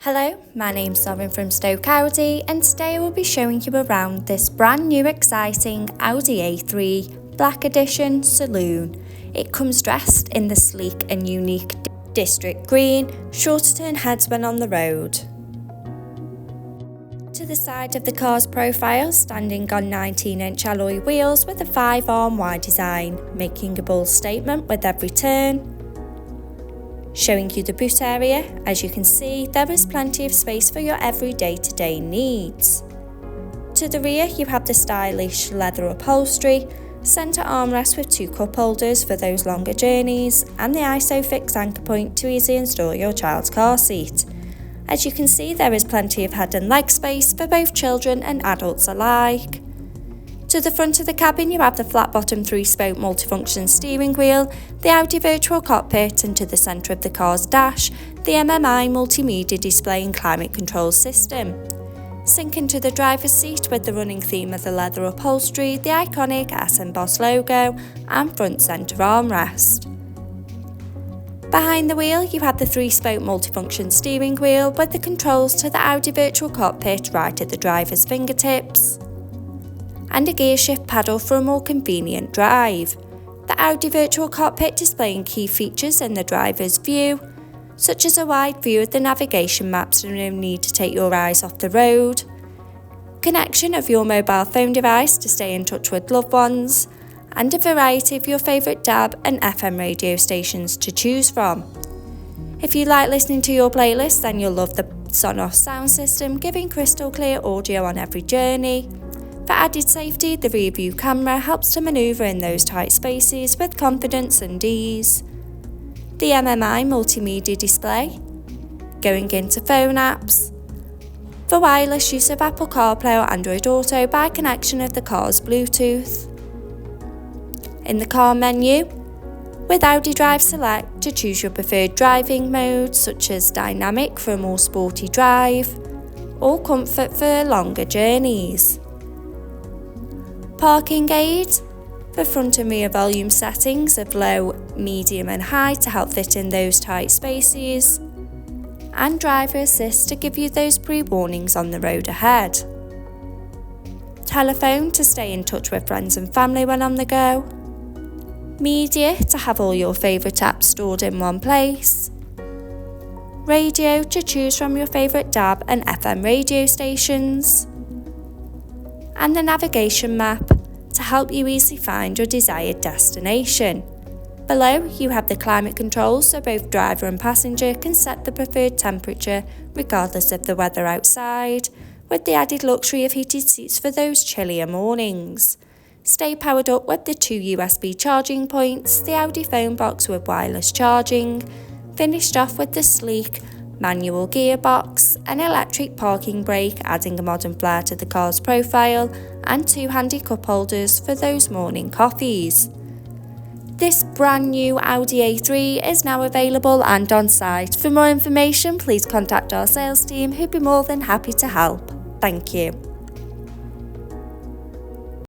Hello, my name's Saloon from Stoke Audi, and today I will be showing you around this brand new exciting Audi A3 Black Edition Saloon. It comes dressed in the sleek and unique district green, sure to turn heads when on the road. To the side of the car's profile, standing on 19-inch alloy wheels with a 5-arm wide design, making a bold statement with every turn. Showing you the boot area, as you can see, there is plenty of space for your every day-to-day needs. To the rear, you have the stylish leather upholstery, centre armrest with 2 cup holders for those longer journeys, and the ISOFIX anchor point to easily install your child's car seat. As you can see, there is plenty of head and leg space for both children and adults alike. To the front of the cabin, you have the flat-bottom 3-spoke multifunction steering wheel, the Audi virtual cockpit, and to the centre of the car's dash, the MMI multimedia display and climate control system. Sink into the driver's seat with the running theme of the leather upholstery, the iconic S embossed logo, and front centre armrest. Behind the wheel, you have the 3-spoke multifunction steering wheel with the controls to the Audi virtual cockpit right at the driver's fingertips, and a gear shift paddle for a more convenient drive. The Audi virtual cockpit displaying key features in the driver's view, such as a wide view of the navigation maps and no need to take your eyes off the road, connection of your mobile phone device to stay in touch with loved ones, and a variety of your favourite DAB and FM radio stations to choose from. If you like listening to your playlist, then you'll love the Sonos sound system, giving crystal clear audio on every journey. For added safety, the rear view camera helps to manoeuvre in those tight spaces with confidence and ease. The MMI multimedia display, going into phone apps. For wireless use of Apple CarPlay or Android Auto by connection of the car's Bluetooth. In the car menu, with Audi Drive Select to choose your preferred driving mode, such as Dynamic for a more sporty drive, or Comfort for longer journeys. Parking aid for front and rear volume settings of low, medium and high to help fit in those tight spaces, and driver assist to give you those pre-warnings on the road ahead. Telephone to stay in touch with friends and family when on the go. Media to have all your favourite apps stored in one place. Radio to choose from your favourite DAB and FM radio stations. And the navigation map to help you easily find your desired destination. Below, you have the climate controls so both driver and passenger can set the preferred temperature regardless of the weather outside, with the added luxury of heated seats for those chillier mornings. Stay powered up with the 2 USB charging points, the Audi phone box with wireless charging, finished off with the sleek manual gearbox, an electric parking brake adding a modern flair to the car's profile, and 2 handy cup holders for those morning coffees. This brand new Audi A3 is now available and on site. For more information, please contact our sales team who'd be more than happy to help. Thank you.